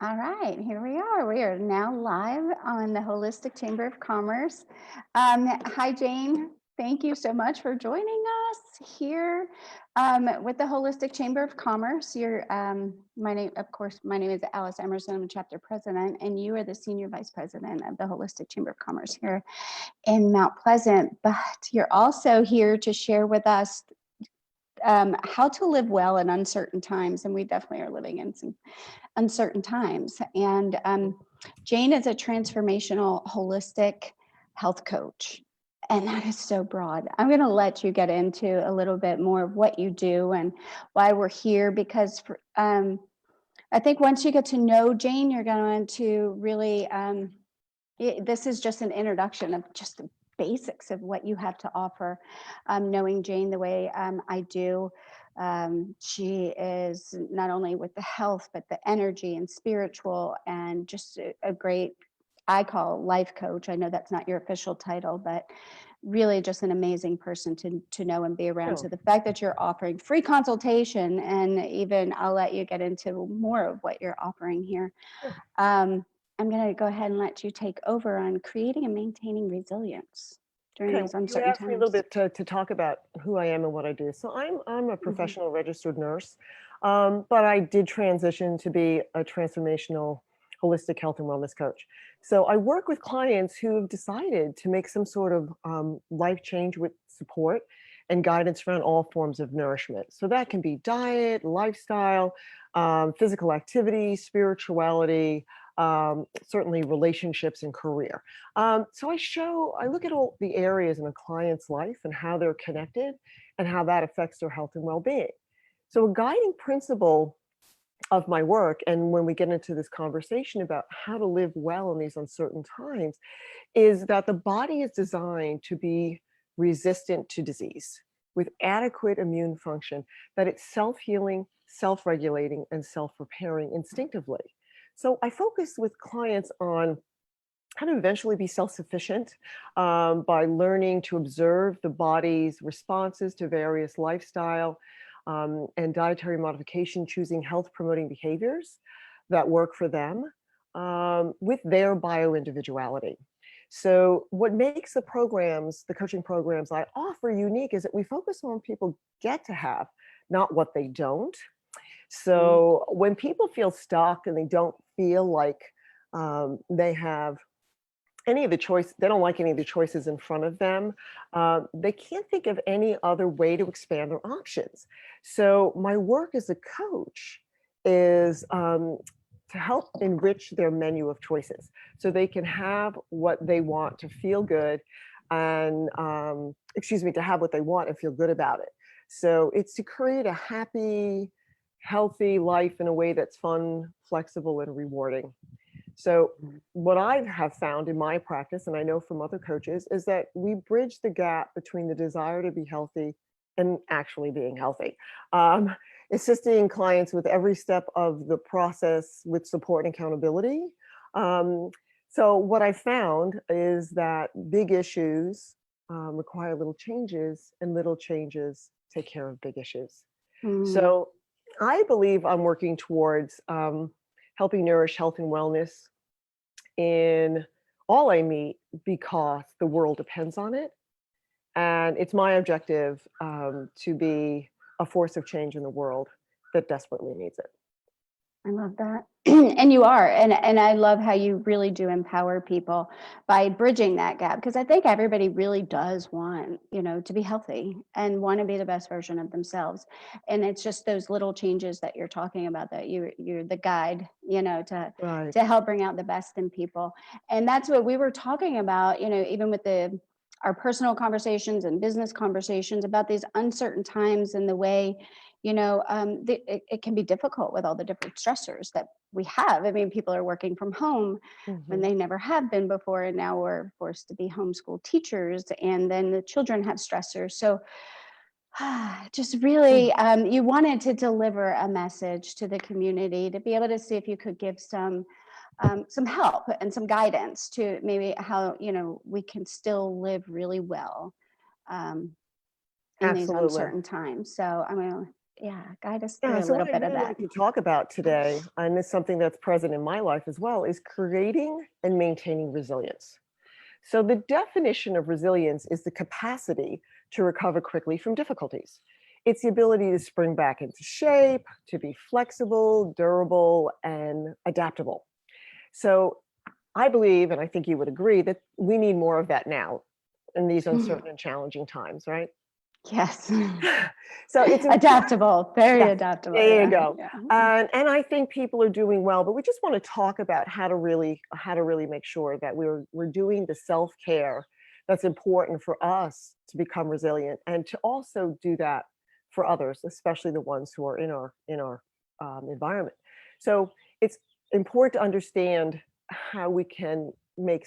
All right, here we are. We are now live on the Holistic Chamber of Commerce. Hi, Jane. Thank you so much for joining us here with the Holistic Chamber of Commerce. My name, of course, my name is Alice Emerson. I'm a chapter president, and you are the senior vice president of the Holistic Chamber of Commerce here in Mount Pleasant. But you're also here to share with us how to live well in uncertain times, and we definitely are living in some uncertain times. And Jane is a transformational holistic health coach. And that is so broad. I'm going to let you get into a little bit more of what you do and why we're here, because I think once you get to know Jane, you're going to really, this is just an introduction of just the basics of what you have to offer. Knowing Jane the way I do, she is not only with the health, but the energy and spiritual, and just a great, I call life coach. I know that's not your official title, but really just an amazing person to know and be around. So Oh, the fact that you're offering free consultation, and even I'll let you get into more of what you're offering here. sure. Um, I'm going to go ahead and let you take over on creating and maintaining resilience during Okay, these you uncertain asked me a little times. bit to talk about who I am and what I do. So I'm a Mhm. professional registered nurse, but I did transition to be a transformational holistic health and wellness coach. So I work with clients who have decided to make some sort of life change with support and guidance around all forms of nourishment. So that can be diet, lifestyle, physical activity, spirituality, certainly relationships and career. So I look at all the areas in a client's life and how they're connected and how that affects their health and well-being. So a guiding principle of my work, and when we get into this conversation about how to live well in these uncertain times, is that the body is designed to be resistant to disease with adequate immune function, that it's self-healing, self-regulating, and self-repairing instinctively. So I focus with clients on how to eventually be self-sufficient by learning to observe the body's responses to various lifestyle and dietary modification, choosing health promoting behaviors that work for them with their bio-individuality. So what makes the programs, the coaching programs I offer unique is that we focus on what people get to have, not what they don't. Mm. So when people feel stuck and they don't feel like they have any of the choice, they don't like any of the choices in front of them. They can't think of any other way to expand their options. So my work as a coach is to help enrich their menu of choices, so they can have what they want to feel good, and excuse me, to have what they want and feel good about it. So it's to create a happy, healthy life in a way that's fun, flexible, and rewarding. So what I have found in my practice, and I know from other coaches, is that we bridge the gap between the desire to be healthy and actually being healthy. Um, Assisting clients with every step of the process with support and accountability. Um, so what I found is that big issues require little changes, and little changes take care of big issues. Mm. So I believe I'm working towards helping nourish health and wellness in all I meet, because the world depends on it. And it's my objective to be a force of change in the world that desperately needs it. I love that. And you are. And I love how you really do empower people by bridging that gap, because I think everybody really does want, to be healthy and want to be the best version of themselves. And it's just those little changes that you're talking about, that you're the guide, Right. to help bring out the best in people. And that's what we were talking about, even with the our personal conversations and business conversations about these uncertain times, and the way it can be difficult with all the different stressors that we have. I mean, people are working from home when Hmm. they never have been before, and now we're forced to be homeschool teachers, and then the children have stressors. So just really, you wanted to deliver a message to the community, to be able to see if you could give some help and some guidance to maybe how we can still live really well um, in these Absolutely. uncertain times. So I'm going to guide us Yeah, through a so little what I'd bit of really that. like to talk about today, and it's something that's present in my life as well, is creating and maintaining resilience. So the definition of resilience is the capacity to recover quickly from difficulties. It's the ability to spring back into shape, to be flexible, durable, and adaptable. So I believe, and I think you would agree, that we need more of that now in these uncertain and challenging times, right? Yes. So it's important. Adaptable, very Yes, adaptable. there you Yeah. go. Yeah. And I think people are doing well, but we just want to talk about how to really make sure that we're doing the self-care that's important for us to become resilient and to also do that for others, especially the ones who are in our environment. So it's important to understand how we can make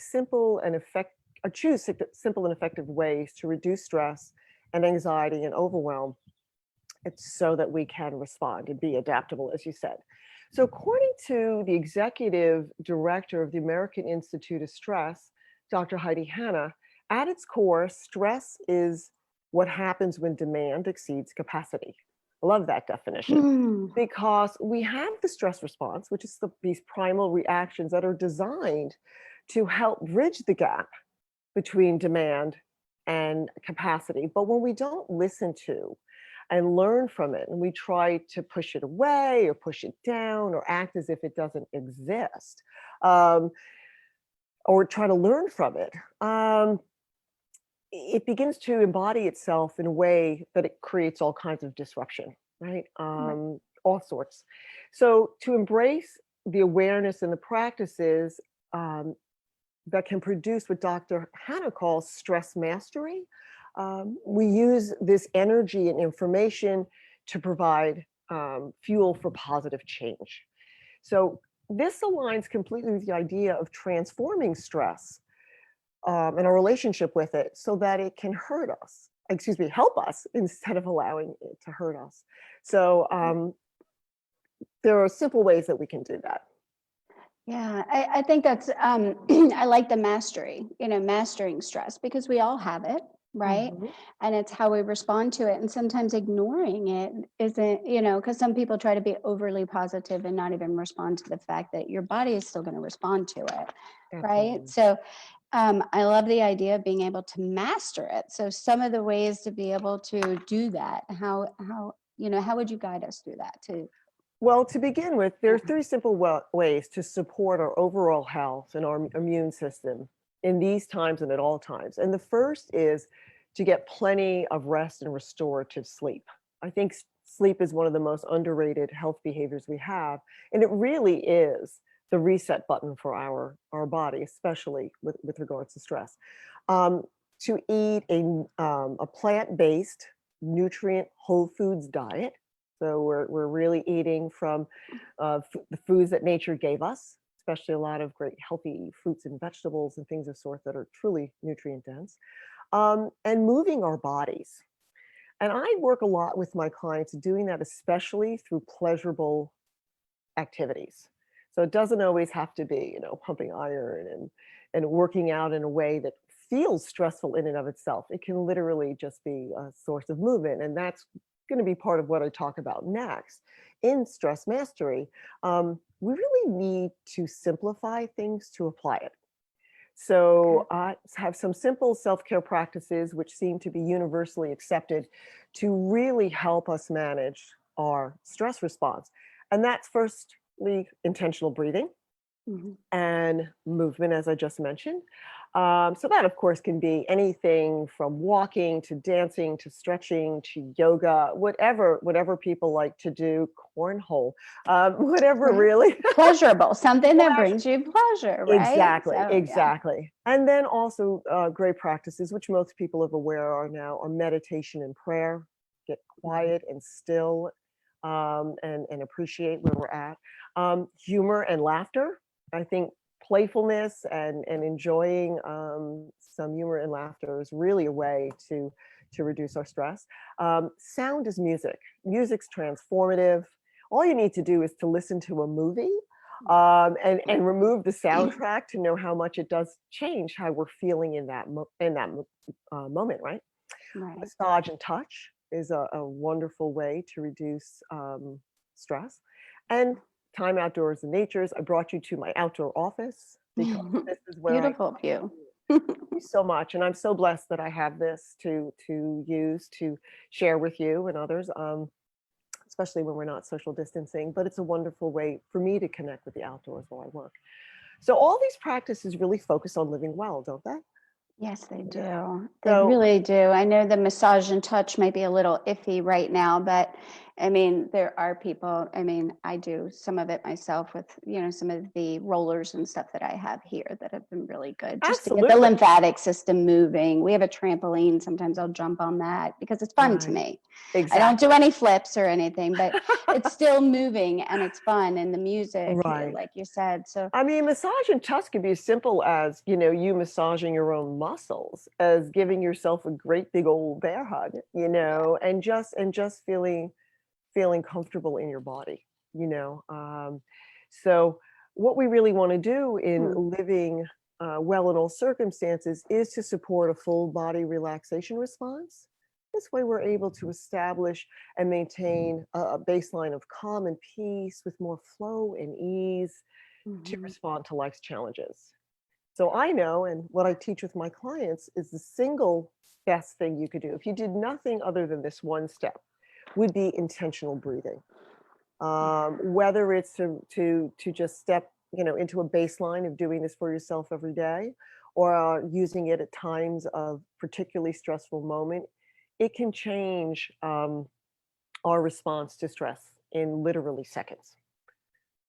choose simple and effective ways to reduce stress and anxiety and overwhelm, it's so that we can respond and be adaptable, as you said. So, according to the executive director of the American Institute of Stress, Dr. Heidi Hanna, at its core, stress is what happens when demand exceeds capacity. I love that definition Hmm. because we have the stress response, which is these primal reactions that are designed to help bridge the gap between demand and capacity. But when we don't listen to and learn from it, and we try to push it away or push it down or act as if it doesn't exist, um, or try to learn from it, it begins to embody itself in a way that it creates all kinds of disruption, right? Right. All sorts. So to embrace the awareness and the practices um, that can produce what Dr. Hanna calls stress mastery. We use this energy and information to provide fuel for positive change. So this aligns completely with the idea of transforming stress and our relationship with it so that it can help us instead of allowing it to hurt us. So there are simple ways that we can do that. Yeah, I think that's I like the mastery, mastering stress because we all have it, right? Mhm. And it's how we respond to it. And sometimes ignoring it isn't, because some people try to be overly positive and not even respond to the fact that your body is still going to respond to it, right? Absolutely. So I love the idea of being able to master it. So some of the ways to be able to do that, how would you guide us through that too? Well, to begin with, there are three simple ways to support our overall health and our immune system in these times and at all times. And the first is to get plenty of rest and restorative sleep. I think sleep is one of the most underrated health behaviors we have. And it really is the reset button for our body, especially with regards to stress. Um, to eat a plant-based, nutrient, whole foods diet, so we're really eating from the foods that nature gave us, especially a lot of great healthy fruits and vegetables and things of sort that are truly nutrient dense, and moving our bodies. And I work a lot with my clients doing that, especially through pleasurable activities. So it doesn't always have to be, pumping iron and working out in a way that feels stressful in and of itself. It can literally just be a source of movement. And that's going to be part of what I talk about next. In stress mastery, we really need to simplify things to apply it. Okay. So I have some simple self-care practices which seem to be universally accepted to really help us manage our stress response. And that's firstly intentional breathing Mhm. and movement, as I just mentioned. So that, of course, can be anything from walking to dancing to stretching to yoga, whatever people like to do, cornhole, whatever Right. really. Pleasurable, something that brings you pleasure, right? Exactly, So yeah. exactly. And then also great practices, which most people are aware are now, are meditation and prayer. Get Mhm. quiet and still and appreciate where we're at. Humor and laughter. I think playfulness and enjoying some humor and laughter is really a way to reduce our stress. Sound is music. Music's transformative. All you need to do is to listen to a movie and remove the soundtrack to know how much it does change how we're feeling in that moment, right? Right. Massage and touch. is a wonderful way to reduce stress. And time outdoors in natures. I brought you to my outdoor office because this is where I Beautiful view. thank you so much, and I'm so blessed that I have this to use to share with you and others, especially when we're not social distancing. But it's a wonderful way for me to connect with the outdoors while I work. So all these practices really focus on living well, don't they? Yes, they do. They So really do. I know the massage and touch might be a little iffy right now, but I mean, there are people, I mean, I do some of it myself with, some of the rollers and stuff that I have here that have been really good just to get the absolutely, lymphatic system moving. We have a trampoline. Sometimes I'll jump on that because it's fun to right, me. I don't do exactly, any flips or anything, but it's still moving and it's fun and the music, right. like you said. So, I mean, massage and touch could be as simple as, you massaging your own muscles, as giving yourself a great big old bear hug, and just feeling comfortable in your body, you know. So what we really want to do in hmm, living well in all circumstances is to support a full body relaxation response. This way, we're able to establish and maintain a baseline of calm and peace with more flow and ease to mhm. respond to life's challenges. So I know, and what I teach with my clients is the single best thing you could do if you did nothing other than this one step would be intentional breathing. Yeah. Whether it's to just step into a baseline of doing this for yourself every day, or using it at times of particularly stressful moment, it can change our response to stress in literally seconds.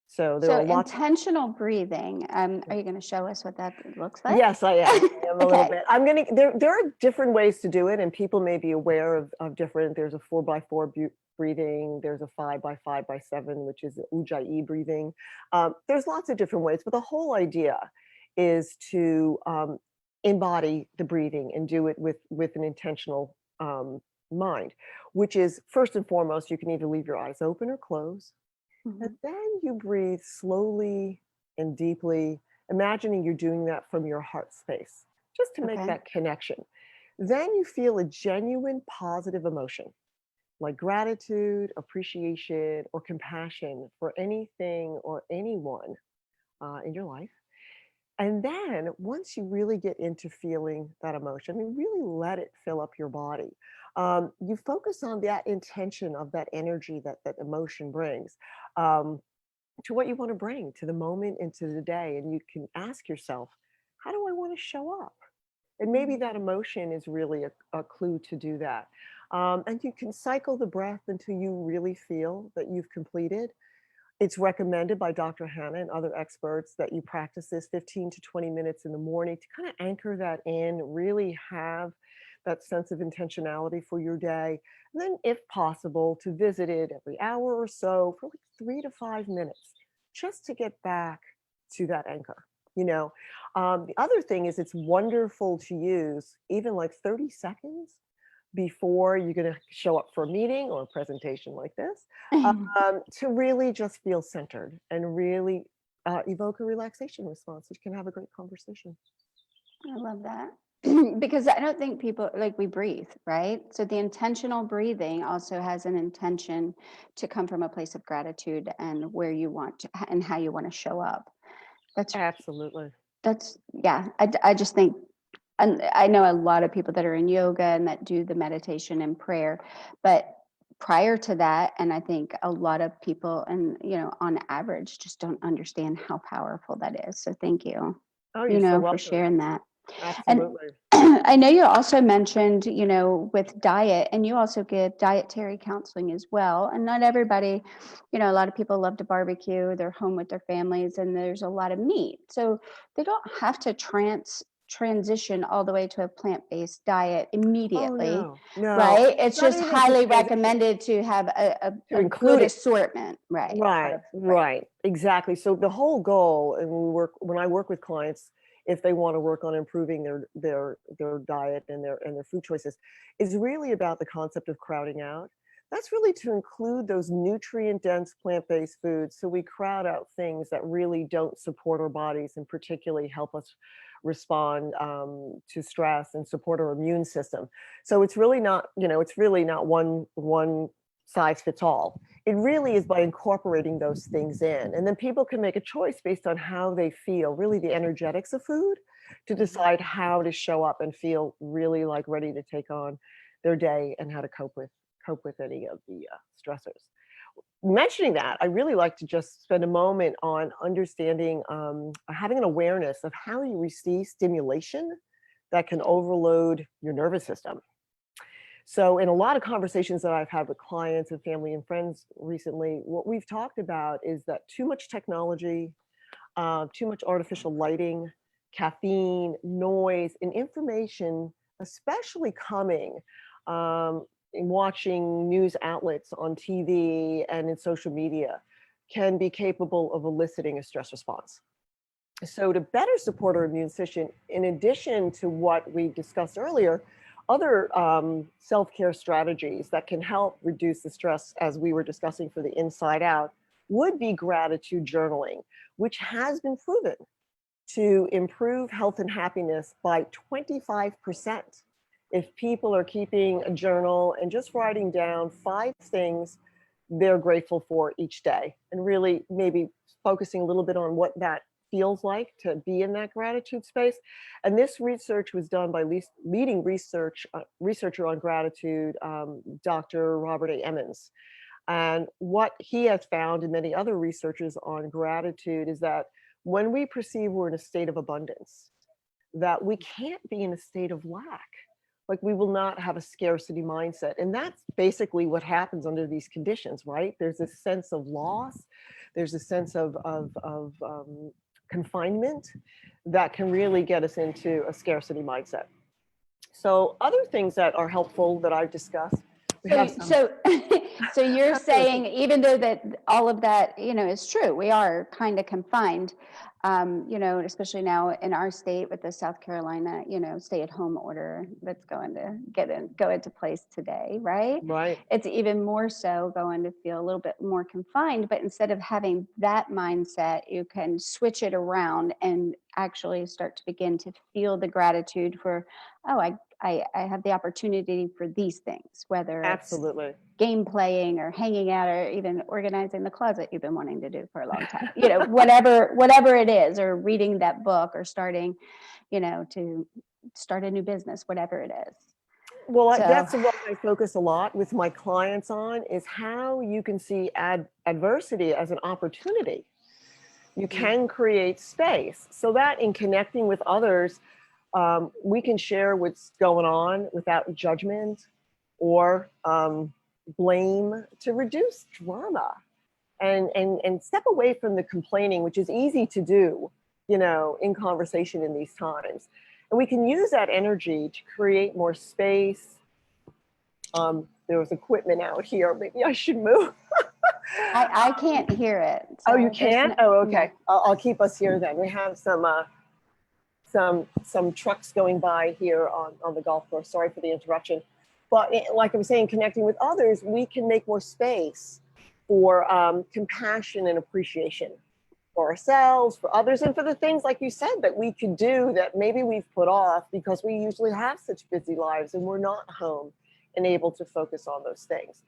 So there So are lots. intentional breathing, are you gonna show us what that looks like? Yes, I am. I am a little Okay. bit. I'm gonna there are different ways to do it, and people may be aware of different there's a 4 by 4 breathing, there's a 5 by 5 by 7, which is Ujjayi breathing. There's lots of different ways, but the whole idea is to, embody the breathing and do it with an intentional, mind, which is first and foremost, you can either leave your eyes open or closed, and Mhm. then you breathe slowly and deeply, imagining you're doing that from your heart space, just to make Okay. that connection. Then you feel a genuine positive emotion like gratitude, appreciation, or compassion for anything or anyone in your life. And then once you really get into feeling that emotion, I mean, really let it fill up your body. You focus on that intention of that energy that that emotion brings. Um, to what you want to bring to the moment and to the day. And you can ask yourself, how do I want to show up? And maybe Mhm. that emotion is really a clue to do that. And you can cycle the breath until you really feel that you've completed. It's recommended by Dr. Hannah and other experts that you practice this 15 to 20 minutes in the morning to kind of anchor that in, really have that sense of intentionality for your day. And then, if possible, to visit it every hour or so for like 3 to 5 minutes, just to get back to that anchor. The other thing is it's wonderful to use even like 30 seconds before you're going to show up for a meeting or a presentation like this, to really just feel centered and really evoke a relaxation response, which can have a great conversation. I love that. Because I don't think people like we breathe, right? So the intentional breathing also has an intention to come from a place of gratitude and where you want to and how you want to show up. That's Absolutely. yeah, I just think, and I know a lot of people that are in yoga and that do the meditation and prayer, but prior to that, and I think a lot of people, and on average, just don't understand how powerful that is. So thank you, Oh, you're so for welcome. sharing that. And Absolutely. I know you also mentioned, with diet, and you also give dietary counseling as well. And not everybody, a lot of people love to barbecue, they're home with their families, and there's a lot of meat. So they don't have to transition all the way to a plant-based diet Oh, immediately, no, no. right? It's Not just even to highly transition, recommended to have to a good include it. assortment, right? Right, Right. right, exactly. So the whole goal, and when I work with clients, if they want to work on improving their diet and their food choices, is really about the concept of crowding out. That's really to include those nutrient dense plant-based foods, so we crowd out things that really don't support our bodies and particularly help us respond to stress and support our immune system. So it's really not, it's really not one size fits all. It really is by incorporating those things in. And then people can make a choice based on how they feel, really the energetics of food, to decide how to show up and feel really like ready to take on their day and how to cope with any of the stressors. Mentioning that, I really like to just spend a moment on understanding, having an awareness of how you receive stimulation that can overload your nervous system. So, in a lot of conversations that I've had with clients and family and friends recently, what we've talked about is that too much technology, too much artificial lighting, caffeine, noise, and information, especially coming in watching news outlets on TV and in social media, can be capable of eliciting a stress response. So, to better support our immune system, in addition to what we discussed earlier, other self care strategies that can help reduce the stress, as we were discussing for the inside out, would be gratitude journaling, which has been proven to improve health and happiness by 25%. If people are keeping a journal and just writing down 5 things they're grateful for each day, and really maybe focusing a little bit on what that feels like to be in that gratitude space. And this research was done by leading researcher on gratitude, Dr. Robert A. Emmons. And what he has found, and many other researchers on gratitude, is that when we perceive we're in a state of abundance, that we can't be in a state of lack. Like, we will not have a scarcity mindset. And that's basically what happens under these conditions, right? There's a sense of loss, there's a sense of confinement that can really get us into a scarcity mindset. So, other things that are helpful that I've discussed, we have some. So, so you're Absolutely. saying, even though that all of that, is true, we are kind of confined, especially now in our state with the South Carolina, stay-at-home order that's going to go into place today, right? Right. It's even more so going to feel a little bit more confined, but instead of having that mindset, you can switch it around and actually start to begin to feel the gratitude for, oh, I have the opportunity for these things, whether it's Absolutely. game playing or hanging out or even organizing the closet you've been wanting to do for a long time, whatever it is, or reading that book, or starting, to start a new business, whatever it is. Well, So, that's what I focus a lot with my clients on, is how you can see adversity as an opportunity. You can create space so that in connecting with others, we can share what's going on without judgment or blame, to reduce drama and step away from the complaining, which is easy to do, in conversation in these times. And we can use that energy to create more space. There was equipment out here. Maybe I should move. I can't hear it. Oh, you So there's can't? Oh, no. okay. I'll keep us here then. We have some trucks going by here on the golf course. Sorry for the interruption. But like I'm saying, connecting with others, we can make more space for compassion and appreciation for ourselves, for others, and for the things, like you said, that we could do that maybe we've put off because we usually have such busy lives and we're not home and able to focus on those things.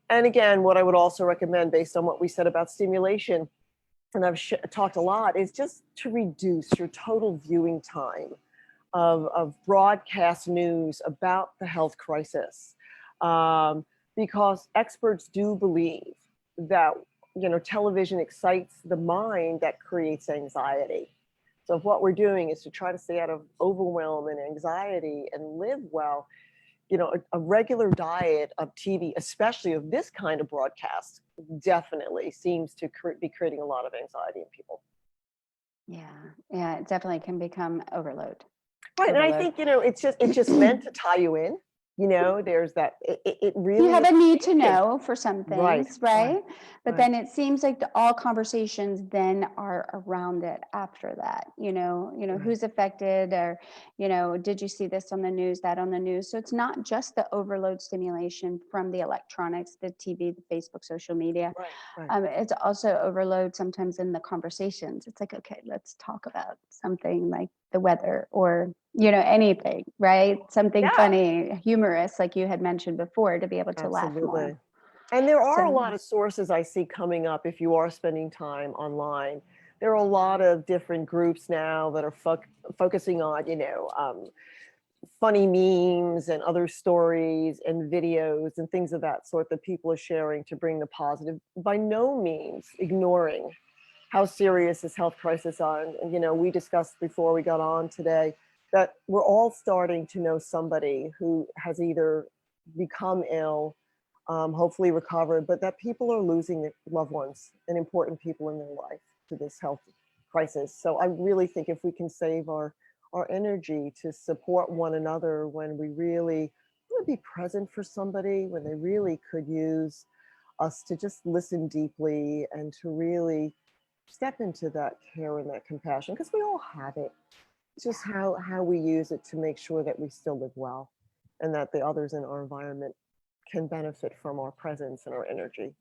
And again, what I would also recommend, based on what we said about stimulation, and I've talked a lot, is just to reduce your total viewing time of broadcast news about the health crisis, because experts do believe that television excites the mind that creates anxiety. So if what we're doing is to try to stay out of overwhelm and anxiety and live well, a regular diet of TV, especially of this kind of broadcast, definitely seems to be creating a lot of anxiety in people. Yeah, it definitely can become overload. Right, and I Overload. think it's just meant to tie you in. There's that. It You really have is a need to thinking. know for some Right, things, right, right? But right. then it seems like all conversations then are around it after that. Right. Who's affected, or, did you see this on the news, that on the news? So it's not just the overload stimulation from the electronics, the TV, the Facebook, social media. Right, right. It's also overload sometimes in the conversations. It's like, okay, let's talk about something like the weather or, anything, right? Something Yeah, funny, humorous, like you had mentioned before, to be able to laugh more. absolutely. And there are a So lot of sources I see coming up if you are spending time online. There are a lot of different groups now that are focusing on, funny memes and other stories and videos and things of that sort that people are sharing to bring the positive, by no means ignoring how serious this health crisis are. And we discussed before we got on today that we're all starting to know somebody who has either become ill, hopefully recovered, but that people are losing loved ones and important people in their life to this health crisis. So I really think if we can save our energy to support one another when we really want to be present for somebody, when they really could use us to just listen deeply and to really step into that care and that compassion, because we all have it. It's just how we use it to make sure that we still live well and that the others in our environment can benefit from our presence and our energy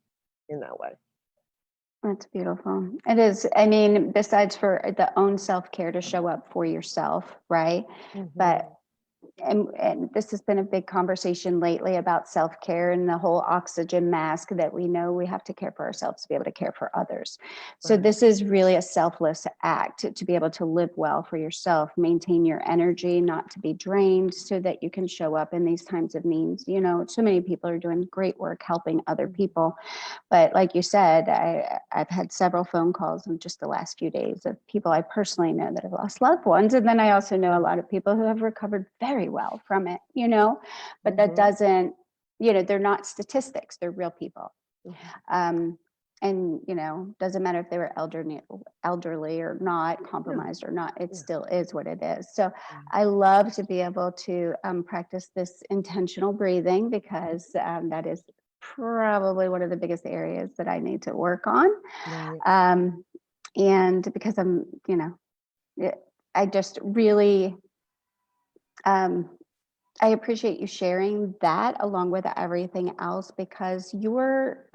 in that way. that's beautiful. It is. I mean, besides for the own self-care to show up for yourself, right? But Mhm. and this has been a big conversation lately about self-care and the whole oxygen mask, that we know we have to care for ourselves to be able to care for others. So Right. this is really a selfless act to be able to live well for yourself, maintain your energy, not to be drained, so that you can show up in these times of needs. So many people are doing great work helping other Mhm. people, but like you said, I've had several phone calls in just the last few days of people I personally know that have lost loved ones. And then I also know a lot of people who have recovered very well from it, but that Mhm. doesn't, they're not statistics, they're real people. Mhm. Um, and, doesn't matter if they were elderly or not, No. compromised or not, it Yeah. still is what it is. So Right. I love to be able to practice this intentional breathing, because that is probably one of the biggest areas that I need to work on. Right. Um, and because it, I just really, um, I appreciate you sharing that along with everything else, because your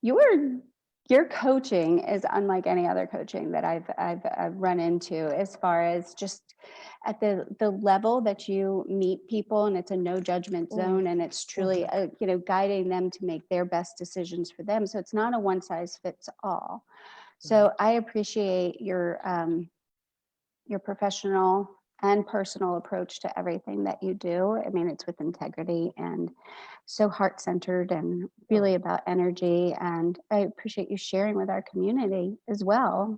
your coaching is unlike any other coaching that I've run into, as far as just at the level that you meet people, and it's a no judgment Mm. zone, and it's truly Mhm. guiding them to make their best decisions for them. So it's not a one size fits all. Right. So I appreciate your professional and personal approach to everything that you do. I mean, it's with integrity and so heart centered and really Oh, about energy. And I appreciate you sharing with our community as well.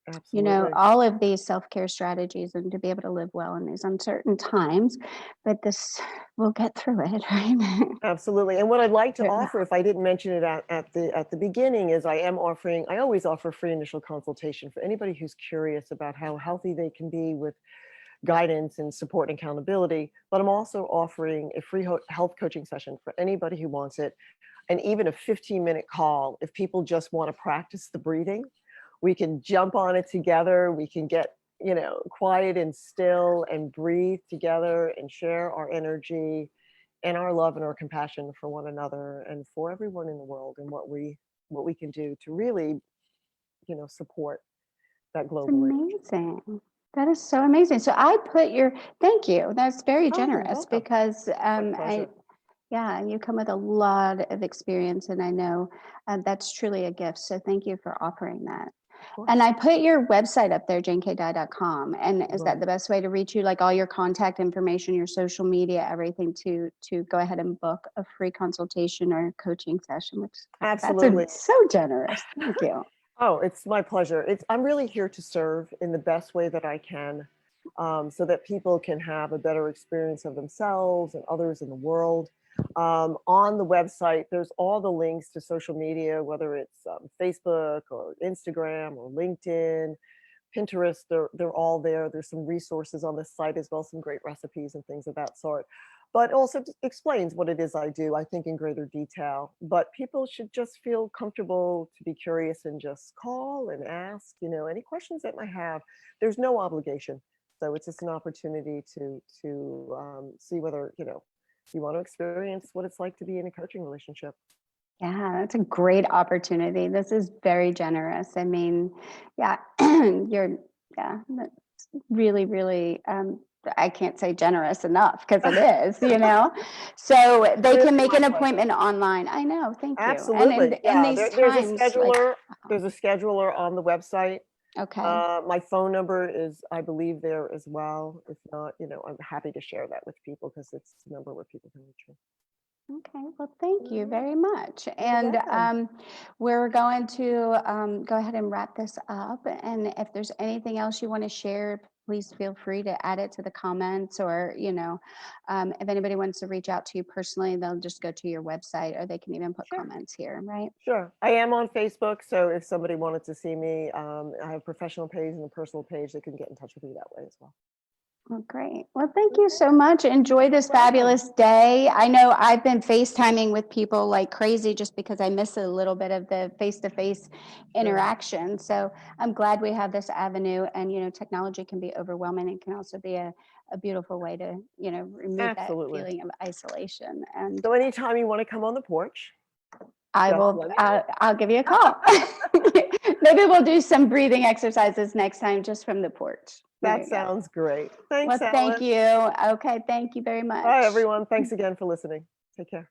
absolutely. All of these self care strategies, and to be able to live well in these uncertain times. But this, we'll get through it, right? Absolutely. And what I'd like to Yeah. offer, if I didn't mention it at the beginning, is I always offer free initial consultation for anybody who's curious about how healthy they can be with guidance and support and accountability. But I'm also offering a free health coaching session for anybody who wants it, and even a 15-minute call if people just want to practice the breathing. We can jump on it together. We can get, quiet and still and breathe together and share our energy and our love and our compassion for one another and for everyone in the world, and what we can do to really, support that It's globally. amazing. That is so amazing. So I put your, thank you. That's very Oh, you're welcome. generous, because It's my pleasure. yeah, you come with a lot of experience, and I know that's truly a gift. So thank you for offering that. Of And course. I put your website up there, janekdye.com. And is that Right. the best way to reach you? Like all your contact information, your social media, everything, to go ahead and book a free consultation or coaching session, which that's Absolutely. so generous. Thank you. Oh, it's my pleasure. I'm really here to serve in the best way that I can, so that people can have a better experience of themselves and others in the world. On the website, there's all the links to social media, whether it's Facebook or Instagram or LinkedIn, Pinterest. They're all there. There's some resources on the site as well, some great recipes and things of that sort. But also explains what it is I do, I think, in greater detail. But people should just feel comfortable to be curious and just call and ask, any questions that might have. There's no obligation. So it's just an opportunity to see whether, you want to experience what it's like to be in a coaching relationship. Yeah, that's a great opportunity. This is very generous. I mean, yeah, you're, yeah, really, really, I can't say generous enough because it is, you know? So they It is can make my an pleasure. appointment online. I know, thank you. And Absolutely. in Yeah, these there's a times, like, scheduler. wow, There's a scheduler on the website. okay. My phone number is, I believe, there as well. If not, I'm happy to share that with people because it's the number where people can reach me. Okay, well, thank you Mhm. very much. You're And welcome. we're going to go ahead and wrap this up. And if there's anything else you want to share, please feel free to add it to the comments, or, if anybody wants to reach out to you personally, they'll just go to your website, or they can even put Sure. comments here, right? Sure. I am on Facebook, so if somebody wanted to see me, I have a professional page and a personal page. They can get in touch with me that way as well. Well, great. Well, thank you Okay. so much. Enjoy this Welcome. fabulous day. I know I've been FaceTiming with people like crazy just because I miss a little bit of the face-to-face Sure. interaction. So I'm glad we have this avenue. And, technology can be overwhelming and can also be a beautiful way to, remove that Absolutely. feeling of isolation. And So anytime you want to come on the porch, I just will, let me I'll give you a call. Maybe we'll do some breathing exercises next time just from the porch. There That you go. sounds great. Thanks, Well, thank Alice. you. Okay. Thank you very Bye, much. everyone. Thanks again for listening. Take care.